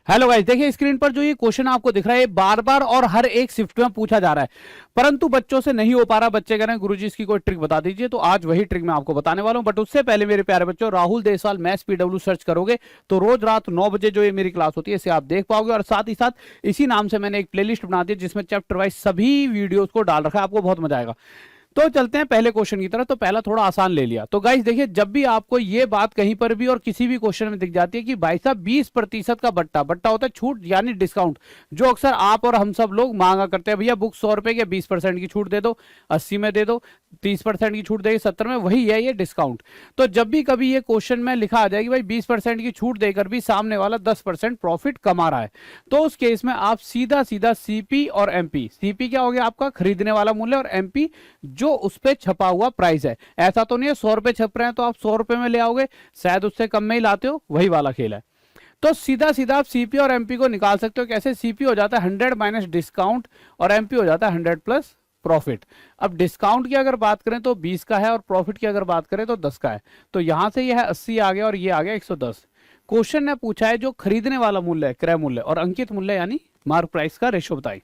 Hello guys, देखिए screen पर जो ये क्वेश्चन आपको दिख रहा है बार बार और हर एक शिफ्ट में पूछा जा रहा है, परंतु बच्चों से नहीं हो पा रहा। बच्चे कह रहे हैं गुरुजी इसकी कोई ट्रिक बता दीजिए, तो आज वही ट्रिक मैं आपको बताने वाला हूं। बट उससे पहले मेरे प्यारे बच्चों, Rahul Deswal maths PW search करोगे तो रोज रात 9 बजे जो ये मेरी क्लास होती है इसे आप देख पाओगे। और साथ ही साथ इसी नाम से मैंने एक प्लेलिस्ट बना दी जिसमें चैप्टर वाइज सभी वीडियोज को डाल रखा है, आपको बहुत मजा आएगा। तो चलते हैं पहले क्वेश्चन की तरफ। तो पहला थोड़ा आसान ले लिया। तो गाइस देखिए, जब भी आपको ये बात कहीं पर भी और किसी भी क्वेश्चन में दिख जाती है कि भाई साहब 20% का बट्टा बट्टा होता है छूट यानी डिस्काउंट, जो अक्सर आप और हम सब लोग मांगा करते हैं, भैया बुक 100 रुपए के 20% की छूट दे दो, 80 में दे दो, 30% की छूट देगी 70 में, वही है ये डिस्काउंट। तो जब भी कभी ये क्वेश्चन में लिखा आ जाएगी भाई 20% की छूट देकर भी सामने वाला 10% प्रॉफिट कमा रहा है, तो उस केस में आप सीधा सीधा सीपी और एमपी, सीपी क्या हो गया आपका खरीदने वाला मूल्य, और एमपी जो उस पर छपा हुआ प्राइस है। ऐसा तो नहीं है 100 रुपए छप रहे हैं तो आप 100 रुपए में ले आओगे, शायद उससे कम में ही लाते हो, वही वाला खेल है। तो सीधा सीधा आप सीपी और एमपी को निकाल सकते हो। कैसे? सीपी हो जाता है 100 माइनस डिस्काउंट और एमपी हो जाता है 100 प्लस प्रॉफिट। अब डिस्काउंट की अगर बात करें तो 20 का है और प्रॉफिट की अगर बात करें तो 10 का है। तो यहां से यह 80 आ गया और ये आ गया 110। क्वेश्चन ने पूछा है जो खरीदने वाला मूल्य है क्रय मूल्य और अंकित मूल्य यानी मार्क प्राइस का रेशो बताइए।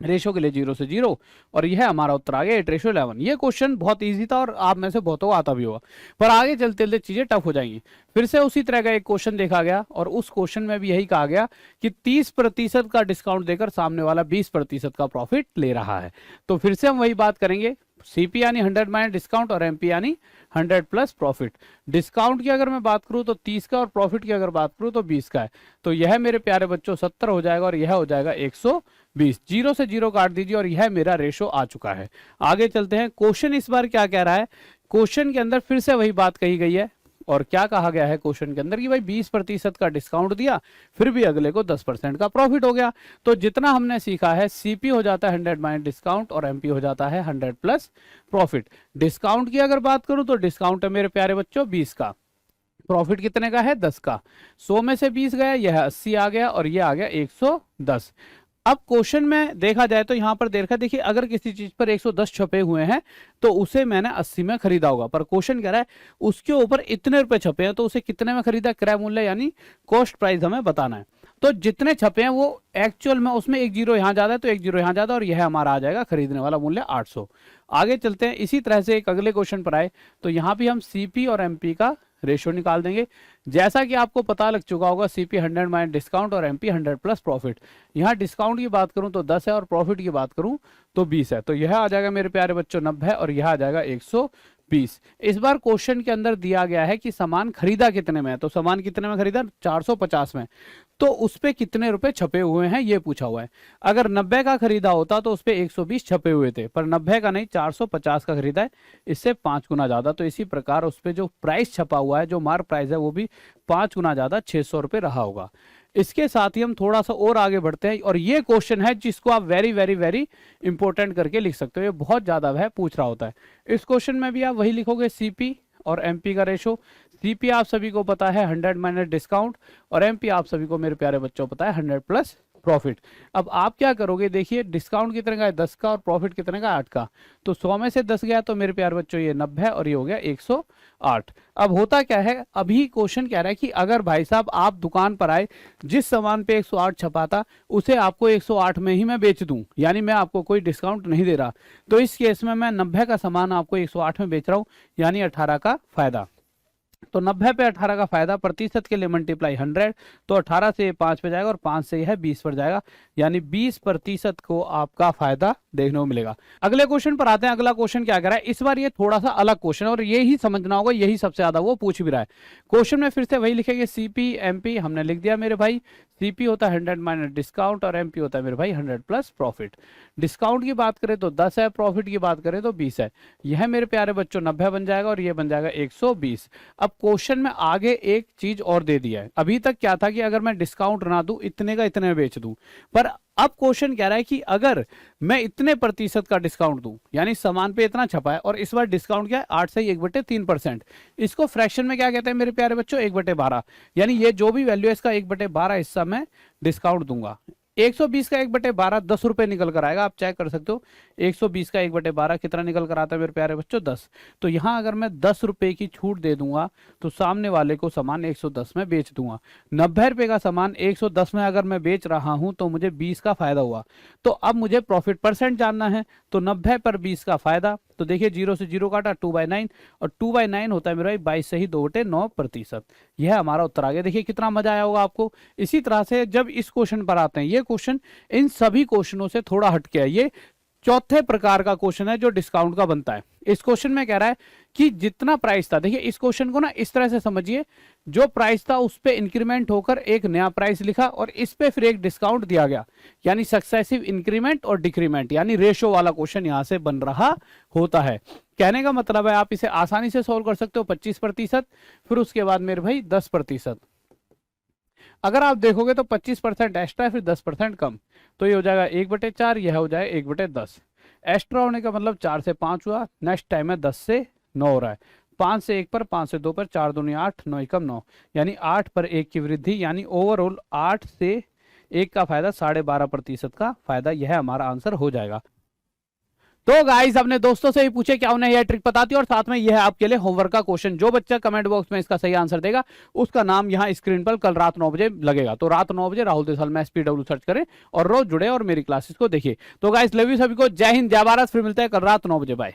रेशो के लिए 0 से 0 और यह हमारा उत्तर आ गया 8:11। ये क्वेश्चन बहुत इजी था और आप में से बहुतों को आता भी होगा, पर आगे चलते चलते चीजें टफ हो जाएंगी। फिर से उसी तरह का एक क्वेश्चन देखा गया और उस क्वेश्चन में भी यही कहा गया कि 30% का डिस्काउंट देकर सामने वाला 20% का प्रॉफिट ले रहा है। तो फिर से हम वही बात करेंगे, सीपी यानी 100 माइनस डिस्काउंट और एमपी यानी 100 प्लस प्रॉफिट। डिस्काउंट की अगर मैं बात करूं तो 30 का और प्रॉफिट की अगर बात करूं तो 20 का है। तो यह मेरे प्यारे बच्चों 70 हो जाएगा और यह हो जाएगा 120। 0 से 0 काट दीजिए और यह मेरा रेशो आ चुका है। आगे चलते हैं। क्वेश्चन इस बार क्या कह रहा है? क्वेश्चन के अंदर फिर से वही बात कही गई है और क्या कहा गया है क्वेश्चन के अंदर कि भाई 20% का डिस्काउंट दिया, फिर भी अगले को 10% का प्रॉफिट हो गया। तो जितना हमने सीखा है, सीपी हो जाता है 100 माइनस डिस्काउंट और एमपी हो जाता है 100 प्लस प्रॉफिट। डिस्काउंट की अगर बात करूं तो डिस्काउंट है मेरे प्यारे बच्चों 20 का, प्रॉफिट कितने का है 10 का। 100 में से 20 गया, यह 80 आ गया और यह आ गया 110। अब क्वेश्चन में देखा जाए तो यहां पर देखा, देखिए अगर किसी चीज पर 110 छपे हुए हैं तो उसे मैंने 80 में खरीदा होगा, पर क्वेश्चन कह रहा है उसके ऊपर इतने रुपए छपे हैं तो उसे कितने में खरीदा, क्रय मूल्य यानी कॉस्ट प्राइस हमें बताना है। तो जितने छपे हैं वो एक्चुअल में उसमें एक जीरो यहां ज्यादा है तो एक जीरो यहां ज्यादा और यह हमारा आ जाएगा खरीदने वाला मूल्य 800। आगे चलते हैं। इसी तरह से एक अगले क्वेश्चन पर आए तो यहां भी हम सीपी और एमपी का रेशो निकाल देंगे। जैसा कि आपको पता लग चुका होगा, सीपी 100 माइनस डिस्काउंट और एमपी 100 प्लस प्रॉफिट। यहाँ डिस्काउंट की बात करूं तो 10 है और प्रॉफिट की बात करूं तो 20 है। तो यह आ जाएगा मेरे प्यारे बच्चों 90 और यह आ जाएगा 120। इस बार क्वेश्चन के अंदर दिया गया है कि सामान खरीदा कितने में है, तो सामान कितने में खरीदा 450 में, तो उस पे कितने रुपए छपे हुए हैं ये पूछा हुआ है। अगर 90 का खरीदा होता तो उस पे 120 छपे हुए थे, पर 90 का नहीं 450 का खरीदा है, इससे 5 गुना ज्यादा। तो इसी प्रकार उस पे जो प्राइस छपा हुआ है, जो मार्क प्राइस है, वो भी 5 गुना ज्यादा 600 रुपए रहा होगा। इसके साथ ही हम थोड़ा सा और आगे बढ़ते हैं और ये क्वेश्चन है जिसको आप वेरी वेरी वेरी इंपॉर्टेंट करके लिख सकते हो, ये बहुत ज्यादा वह पूछ रहा होता है। इस क्वेश्चन में भी आप वही लिखोगे, सीपी और एमपी का रेशो। सीपी आप सभी को पता है 100 माइनस डिस्काउंट और एमपी आप सभी को मेरे प्यारे बच्चों पता है 100 प्लस प्रॉफिट। अब आप क्या करोगे, देखिए डिस्काउंट कितने का है 10 का और प्रॉफिट कितने का 8 का। तो 100 में से 10 गया तो मेरे प्यारे बच्चों ये 90 और ये हो गया 108। अब होता क्या है, अभी क्वेश्चन कह रहा है कि अगर भाई साहब आप दुकान पर आए, जिस सामान पे 108 छपा था उसे आपको 108 में ही मैं बेच दूं, यानी मैं आपको कोई डिस्काउंट नहीं दे रहा, तो इस केस में मैं 90 का सामान आपको 108 में बेच रहा हूं, यानी 18 का फायदा। तो 90 पे 18 का फायदा प्रतिशत के लिए मल्टीप्लाई 100, तो 18 से 5 पे जाएगा और 5 से यह 20 पर जाएगा, यानी 20% को आपका फायदा देखने को मिलेगा। अगले क्वेश्चन पर आते हैं। अगला क्वेश्चन क्या कह रहा है, इस बार ये थोड़ा सा अलग क्वेश्चन और ये ही समझना होगा, यही सबसे ज्यादा वो पूछ भी रहा है। क्वेश्चन में फिर से वही लिखेंगे, सीपी एमपी हमने लिख दिया मेरे भाई। सीपी होता है 100 माइनस डिस्काउंट और एमपी होता है मेरे भाई 100 प्लस प्रॉफिट। डिस्काउंट की बात करें तो 10 है, प्रॉफिट की बात करें तो 20 है। यह मेरे प्यारे बच्चों 90 बन जाएगा और यह बन जाएगा 120। अब क्वेश्चन में आगे एक चीज और दे दिया है। अभी तक क्या था कि अगर मैं डिस्काउंट ना दूं, इतने का इतने में बेच दूं, पर अब क्वेश्चन कह रहा है कि अगर मैं इतने प्रतिशत का डिस्काउंट दूं, यानी सामान पे इतना छपा है और इस बार डिस्काउंट क्या है 8 से 1/3%। इसको फ्रैक्शन में क्या कहते हैं मेरे प्यारे बच्चों 1/12, यानी ये जो भी वैल्यू है इसका 1/12 हिस्सा मैं डिस्काउंट दूंगा। 120 का 1/12 10 रुपए निकल कर आएगा, आप चेक कर सकते हो। 120 का 1/12 कितना निकल कर आता है मेरे प्यारे बच्चों? 10। तो यहाँ अगर मैं 10 रुपए की छूट दे दूंगा तो सामने वाले को सामान 110 में बेच दूंगा। 90 रुपए का सामान 110 में अगर मैं बेच रहा हूं तो मुझे 20 का फायदा हुआ। तो अब मुझे प्रॉफिट परसेंट जानना है, तो 90 पर 20 का फायदा, तो देखिए 0 से 0 काटा 2/9, और 2/9 होता है मेरा 22 से ही 2/9%। यह हमारा उत्तर आ गया। देखिए कितना मजा आया होगा आपको। इसी तरह से जब इस क्वेश्चन पर आते हैं, ये क्वेश्चन इन सभी क्वेश्चनों से थोड़ा हटके है। ये चौथे प्रकार का क्वेश्चन है जो डिस्काउंट का बनता है। इस क्वेश्चन में कह रहा है कि जितना प्राइस था, देखिए इस क्वेश्चन को ना इस तरह से समझिए, जो प्राइस था उस पे इंक्रीमेंट होकर एक नया प्राइस लिखा और इस पे फिर एक डिस्काउंट दिया गया, यानी सक्सेसिव इंक्रीमेंट और डिक्रीमेंट, यानी रेशो वाला क्वेश्चन यहां से बन रहा होता है। कहने का मतलब है आप इसे आसानी से सोल्व कर सकते हो। 25%, फिर उसके बाद मेरे भाई 10%। अगर आप देखोगे तो 25% एक्स्ट्रा है, फिर 10% कम, तो ये हो जाएगा 1/4, यह हो जाएगा 1/10। एक्स्ट्रा होने का मतलब 4 से 5 हुआ, नेक्स्ट टाइम है 10 से 9 हो रहा है। 5 से 1 पर, 5 से 2 पर, 4 दूनी 8, 9 एकम 9, यानी 8 पर 1 की वृद्धि, यानी ओवरऑल 8 से 1 का फायदा 12.5% का फायदा, यह हमारा आंसर हो जाएगा। तो गाइस अपने दोस्तों से भी पूछे क्या उन्हें यह ट्रिक पता थी, और साथ में यह आपके लिए होमवर्क का क्वेश्चन। जो बच्चा कमेंट बॉक्स में इसका सही आंसर देगा उसका नाम यहां स्क्रीन पर कल रात 9 बजे लगेगा। तो रात 9 बजे राहुल देसाल में SPW सर्च करें और रोज जुड़े और मेरी क्लासेस को देखिए। तो गाइस लव यू सभी को, जय हिंद, जय भारत। फिर मिलते हैं कल रात 9 बजे, बाय।